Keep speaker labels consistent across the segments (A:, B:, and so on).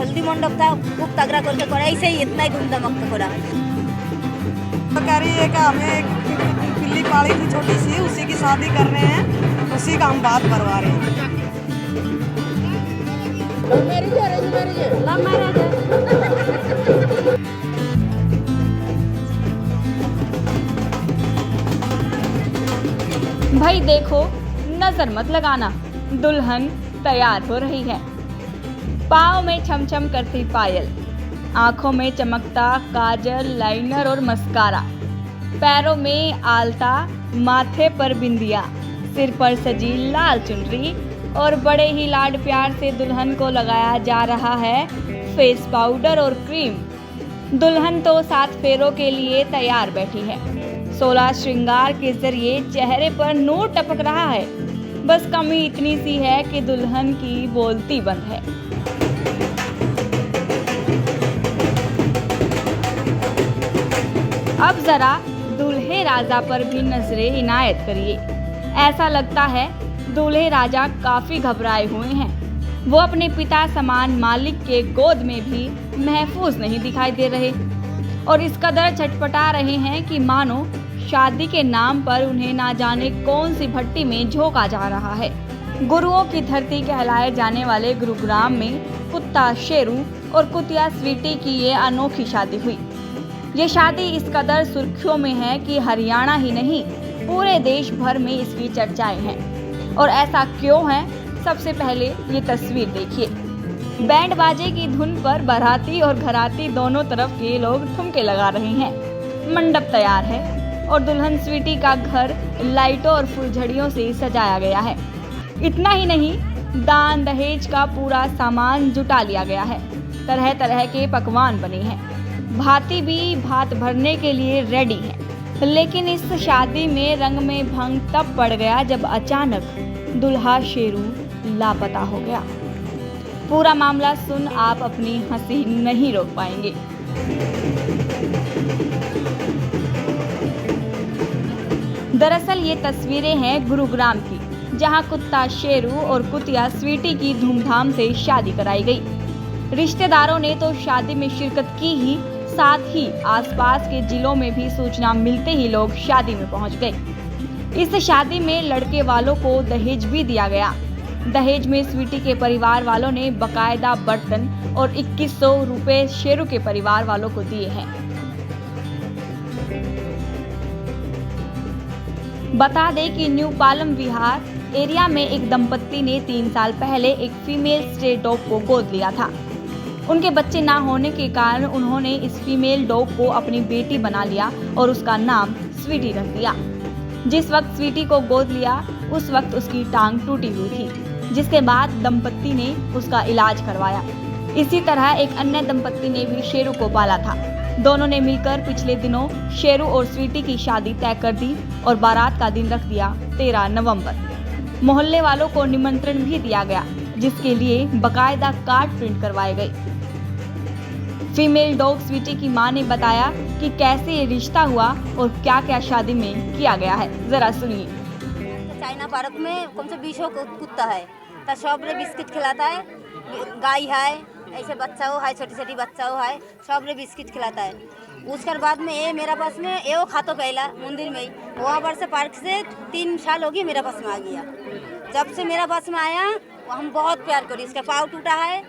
A: हल्दी मंडप था, खूब तगड़ा करके करा, ऐसे ही इतना ही धूमधमक का करा।
B: तो कह रही है कि हमें एक पिल्ली पाली थी छोटी सी, उसी की शादी कर रहे हैं, उसी का हम बात करवा रहे हैं।
C: लव मैरिज है, अरेंज मैरिज है?
A: लव मैरिज है।
D: भाई देखो, नजर मत लगाना, दुल्हन तैयार हो रही है। पाँव में छमछम करती पायल, आंखों में चमकता काजल, लाइनर और मस्कारा, पैरों में आलता, माथे पर बिंदिया, सिर पर सजी लाल चुनरी और बड़े ही लाड प्यार से दुल्हन को लगाया जा रहा है फेस पाउडर और क्रीम। दुल्हन तो 7 फेरों के लिए तैयार बैठी है। 16 श्रृंगार के जरिए चेहरे पर नूर टपक रहा है। बस कमी इतनी सी है कि दुल्हन की बोलती बंद है। अब जरा दूल्हे राजा पर भी नजरें इनायत करिए। ऐसा लगता है दूल्हे राजा काफी घबराए हुए हैं। वो अपने पिता समान मालिक के गोद में भी महफूज नहीं दिखाई दे रहे और इस कदर छटपटा रहे हैं कि मानो शादी के नाम पर उन्हें ना जाने कौन सी भट्टी में झोंका जा रहा है। गुरुओं की धरती कहलाए जाने वाले गुरुग्राम में कुत्ता शेरू और कुतिया स्वीटी की ये अनोखी शादी हुई। ये शादी इस कदर सुर्खियों में है कि हरियाणा ही नहीं, पूरे देश भर में इसकी चर्चाएं हैं। और ऐसा क्यों है? सबसे पहले ये तस्वीर देखिए। बैंड बाजे की धुन पर बाराती और घराती दोनों तरफ के लोग ठुमके लगा रहे हैं। मंडप तैयार है और दुल्हन स्वीटी का घर लाइटों और फुलझड़ियों से सजाया गया है। इतना ही नहीं, दान दहेज का पूरा सामान जुटा लिया गया है। तरह तरह के पकवान बने हैं। भाती भी भात भरने के लिए रेडी है। लेकिन इस शादी में रंग में भंग तब पड़ गया जब अचानक दुल्हा शेरू लापता हो गया। पूरा मामला सुन आप अपनी हंसी नहीं रोक पाएंगे। दरअसल ये तस्वीरें हैं गुरुग्राम की, जहां कुत्ता शेरू और कुतिया स्वीटी की धूमधाम से शादी कराई गई। रिश्तेदारों ने तो शादी में शिरकत की ही, साथ ही आसपास के जिलों में भी सूचना मिलते ही लोग शादी में पहुंच गए। इस शादी में लड़के वालों को दहेज भी दिया गया। दहेज में स्वीटी के परिवार वालों ने बकायदा बर्तन और 2100 रुपए शेरू के परिवार वालों को दिए हैं। बता दें कि न्यू पालम विहार एरिया में एक दंपत्ति ने 3 साल पहले एक फीमेल स्ट्रे डॉग को गोद लिया था। उनके बच्चे ना होने के कारण उन्होंने इस फीमेल डॉग को अपनी बेटी बना लिया और उसका नाम स्वीटी रख दिया। जिस वक्त स्वीटी को गोद लिया उस वक्त उसकी टांग टूटी हुई थी, जिसके बाद दंपत्ति ने उसका इलाज करवाया। इसी तरह एक अन्य दंपत्ति ने भी शेरू को पाला था। दोनों ने मिलकर पिछले दिनों शेरू और स्वीटी की शादी तय कर दी और बारात का दिन रख दिया 13 नवंबर। मोहल्ले वालों को निमंत्रण भी दिया गया, जिसके लिए बकायदा कार्ड प्रिंट करवाए गए। फीमेल डॉग स्वीटी की मां ने बताया कि कैसे ये रिश्ता हुआ और क्या क्या शादी में किया गया है, जरा सुनिए।
A: चाइना पार्क में कम से 20 कुत्ता है, तो सब रे बिस्किट खिलाता है, गाय है, ऐसे बच्चा हो है, छोटी छोटी बच्चा हो है, सब रे बिस्किट खिलाता है। उसके बाद में ये मेरा पास में ये खातो पहला मंदिर में ही, वहाँ पर से पार्क से 3 साल हो गई मेरा पास में आ गया। जब से मेरा पास में आया हम बहुत प्यार करी। इसका पाँव टूटा है,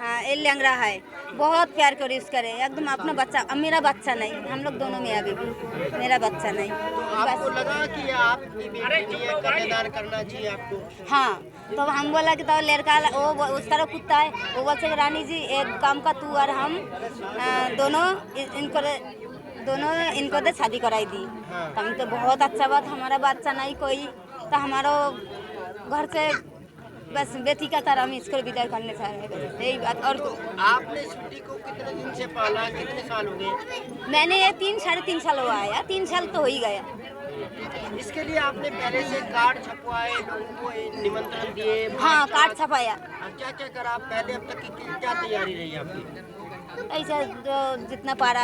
A: हाँ ये लंगड़ा है, बहुत प्यार करी उसका रे, एकदम अपना बच्चा। अब मेरा बच्चा नहीं, हम लोग दोनों में अभी भी मेरा बच्चा नहीं।
C: तो आपको लगा कि आपकी बेटी है, कन्यादान करना चाहिए आपको?
A: हाँ, तो हम बोला कि तो लड़का वो उस तरह कुत्ता है, वो बोलते रानी जी एक काम का तू और हम दोनों इनको तो शादी कराई दी। तो हम तो बहुत अच्छा बात, हमारा बच्चा नहीं कोई, तो हमारा घर से बस बेटी का तरह हम इसको विदाई करने चाह रहे हैं, यही बात। और
C: आपने स्वीटी को कितने दिन से पाला, कितने साल हो गए?
A: मैंने ये 3-3.5 साल हुआ है, 3 साल तो हो ही गया।
C: इसके लिए आपने पहले से कार्ड छपवाए, लोगों को निमंत्रण दिए?
A: हाँ, कार्ड छपाया।
C: क्या क्या करा पहले, अब तक की क्या तैयारी रही आपकी?
A: ऐसा जो जितना पारा,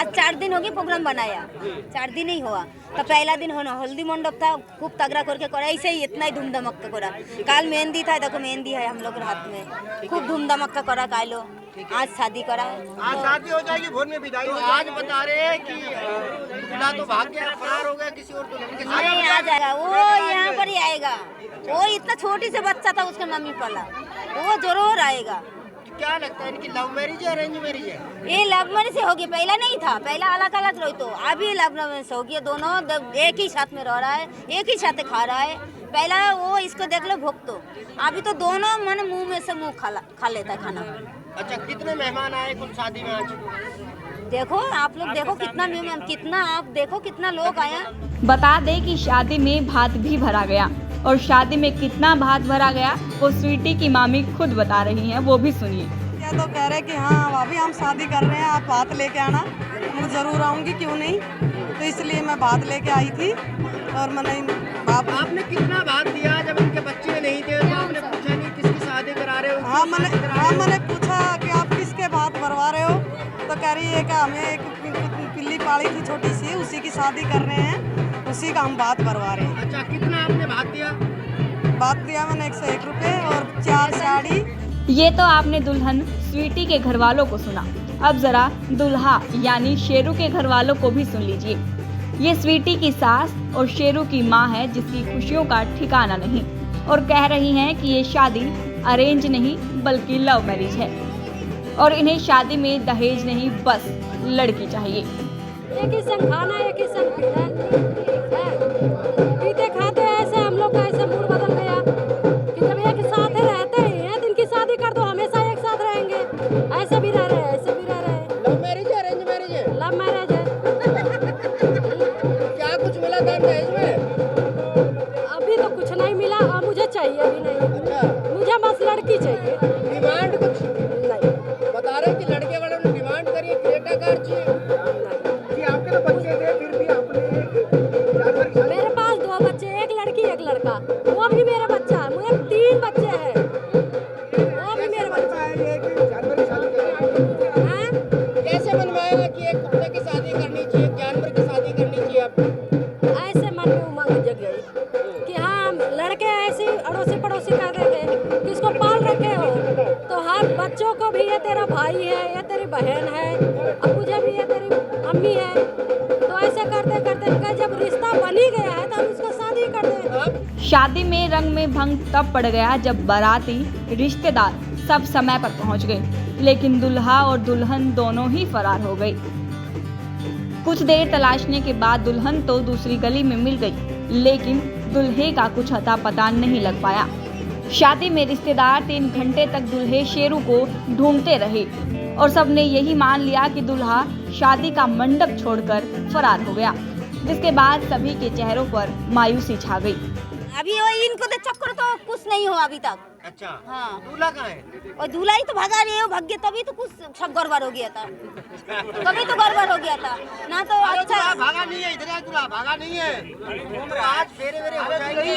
A: आज 4 दिन हो गए प्रोग्राम बनाया, 4 दिन ही हुआ। तो पहला दिन होना हल्दी मंडप था, खूब तगड़ा करके करा, ऐसे ही इतना ही धूमधमक का करा। काल मेहंदी था, देखो मेहंदी है हम लोग हाथ में, खूब धूमधमक का करा कालो। आज शादी करा है।
C: आज शादी हो जाएगी, भोर में विदाई। आज बता रहे हैं कि दूल्हा तो भाग गया, फरार हो गया किसी और दुल्हन के साथ।
A: नहीं आ जाएगा, वो यहाँ पर ही आएगा। वो इतना छोटी से बच्चा था, उसका मम्मी पाला, वो जरूर आएगा।
C: क्या लगता है इनकी लव मैरिज है अरेंज मैरिज है?
A: ये लव मैरिज से होगी, पहला नहीं था, पहला अलग अलग रही, तो अभी लव मैरिज से होगी। दोनों एक ही साथ में रह रहा है, एक ही साथ खा रहा है। पहला वो इसको देख लो भूख, तो अभी तो दोनों मन मुंह में से मुंह खा लेता है खाना।
C: अच्छा, कितने मेहमान आए कुल शादी में आज?
A: देखो आप लोग देखो कितना मेहमान, कितना आप देखो कितना लोग आया।
D: बता दें कि शादी में भात भी भरा गया और शादी में कितना भात भरा गया वो स्वीटी की मामी खुद बता रही हैं, वो भी सुनिए।
B: ये तो कह रहे कि हाँ अभी हम शादी कर रहे हैं, आप भात लेके आना। मैं ज़रूर आऊँगी, क्यों नहीं। तो इसलिए मैं भात लेके आई थी। और मैंने
C: आपने कितना भात दिया जब इनके बच्चे नहीं थे? तो आपने पूछा नहीं किसकी शादी करा रहे हो?
B: हाँ मैंने पूछा कि आप किसके भात भरवा रहे हो, तो कह रही है कि हमें एक पिल्ली पाली थी छोटी सी, उसी की शादी कर रहे हैं, उसी का हम भात भरवा रहे हैं।
C: अच्छा, कितना आपने भात दिया?
B: भात दिया मैंने 101 रुपये और 4 साड़ी।
D: ये तो आपने दुल्हन स्वीटी के घर वालों को सुना, अब जरा दुल्हा यानी शेरू के घर वालों को भी सुन लीजिए। ये स्वीटी की सास और शेरू की माँ है, जिसकी खुशियों का ठिकाना नहीं, और कह रही हैं कि ये शादी अरेंज नहीं बल्कि लव मैरिज है और इन्हें शादी में दहेज नहीं बस लड़की चाहिए।
E: एक ही संग खाना, एक ही संग पीना, पीते खाते ऐसे हम लोग का ऐसे मूड बदल गया कि जब एक साथ रहते हैं, दिन की शादी कर दो, हमेशा एक साथ रहेंगे। ऐसे भी रह रहे हैं, ऐसे भी रह रहे हैं।
C: लव मैरिज है अरेंज मैरिज है?
E: लव मैरिज है।
C: क्या कुछ मिला था दहेज में?
E: अभी तो कुछ नहीं मिला और मुझे चाहिए भी नहीं।
C: अच्छा,
E: मुझे बस लड़की चाहिए।
C: डिमांड कुछ
E: नहीं,
C: बता रहे कि लड़के वालों ने डिमांड करी है, क्रेटा कार चाहिए कि आपके तो बच्चे थे, फिर भी आपने
E: मेरे पास 2 बच्चे, एक लड़की एक लड़का, वो भी मेरा बच्चा है। मुझे 3 बच्चे हैं, वो भी मेरा बच्चा है। हाँ?
C: कैसे मनवाया कि एक कुत्ते की शादी करनी चाहिए, जानवर की शादी करनी चाहिए? आप
E: ऐसे मन में उमंग जग गई कि हाँ लड़के ऐसे अड़ोसी पड़ोसी कहते थे कि इसको पाल रखे हो, तो हर बच्चों को भी ये तेरा भाई है, ये तेरी बहन है, अब मुझे भी ये तेरी अम्मी है। तो ऐसे करते करते जब रिश्ता बन ही गया है तो हम इसको शादी कर दें।
D: शादी में रंग में भंग तब पड़ गया जब बाराती रिश्तेदार सब समय पर पहुंच गए, लेकिन दुल्हा और दुल्हन दोनों ही फरार हो गए। कुछ देर तलाशने के बाद दुल्हन तो दूसरी गली में मिल गई, लेकिन दुल्हे का कुछ अता पता नहीं लग पाया। शादी में रिश्तेदार 3 घंटे तक दुल्हे शेरू को ढूंढते रहे और सबने यही मान लिया कि दुल्हा शादी का मंडप छोड़कर फरार हो गया, जिसके बाद सभी के चेहरों पर मायूसी छा गई।
A: अभी वो इनको तो चक्कर तो कुछ नहीं हुआ अभी तक।
C: अच्छा,
A: हाँ,
C: दूल्हा कहाँ है?
A: और दूल्हा ही तो भगा रही है, वो भाग गया तभी तो कुछ सब गड़बड़ हो गया था, तभी तो गड़बड़ हो गया था ना। तो अच्छा
C: भागा नहीं है, इधर दूल्हा भागा नहीं है, तो आज फेरे वेरे हो जाएंगे।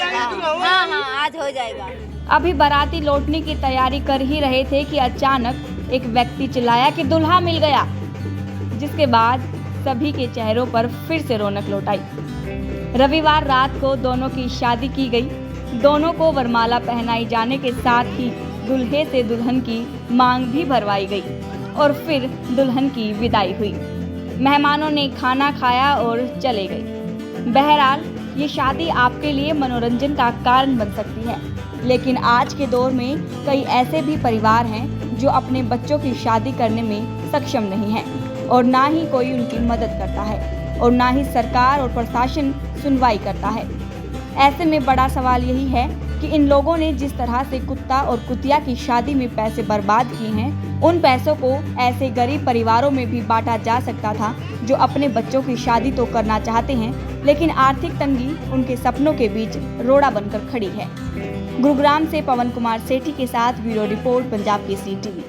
A: हाँ हाँ आज हो जाएगा।
D: अभी बाराती लौटने की तैयारी कर ही रहे थे कि अचानक एक व्यक्ति चिल्लाया कि दुल्हा मिल गया, जिसके बाद सभी के चेहरों पर फिर से रौनक लौट आई। रविवार रात को दोनों की शादी की गई। दोनों को वरमाला पहनाई जाने के साथ ही दुल्हे से दुल्हन की मांग भी भरवाई गई और फिर दुल्हन की विदाई हुई। मेहमानों ने खाना खाया और चले गए। बहरहाल ये शादी आपके लिए मनोरंजन का कारण बन सकती है, लेकिन आज के दौर में कई ऐसे भी परिवार हैं जो अपने बच्चों की शादी करने में सक्षम नहीं हैं और ना ही कोई उनकी मदद करता है और ना ही सरकार और प्रशासन सुनवाई करता है। ऐसे में बड़ा सवाल यही है कि इन लोगों ने जिस तरह से कुत्ता और कुतिया की शादी में पैसे बर्बाद किए हैं, उन पैसों को ऐसे गरीब परिवारों में भी बांटा जा सकता था जो अपने बच्चों की शादी तो करना चाहते हैं, लेकिन आर्थिक तंगी उनके सपनों के बीच रोड़ा बनकर खड़ी है। गुरुग्राम से पवन कुमार सेठी के साथ bureau report, Punjab Kesari TV.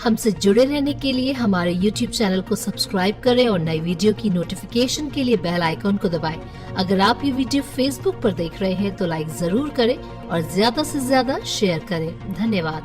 F: हमसे जुड़े रहने के लिए हमारे YouTube चैनल को सब्सक्राइब करें और नई वीडियो की नोटिफिकेशन के लिए बेल आइकॉन को दबाएं। अगर आप ये वीडियो Facebook पर देख रहे हैं तो लाइक जरूर करें और ज्यादा से ज्यादा शेयर करें। धन्यवाद।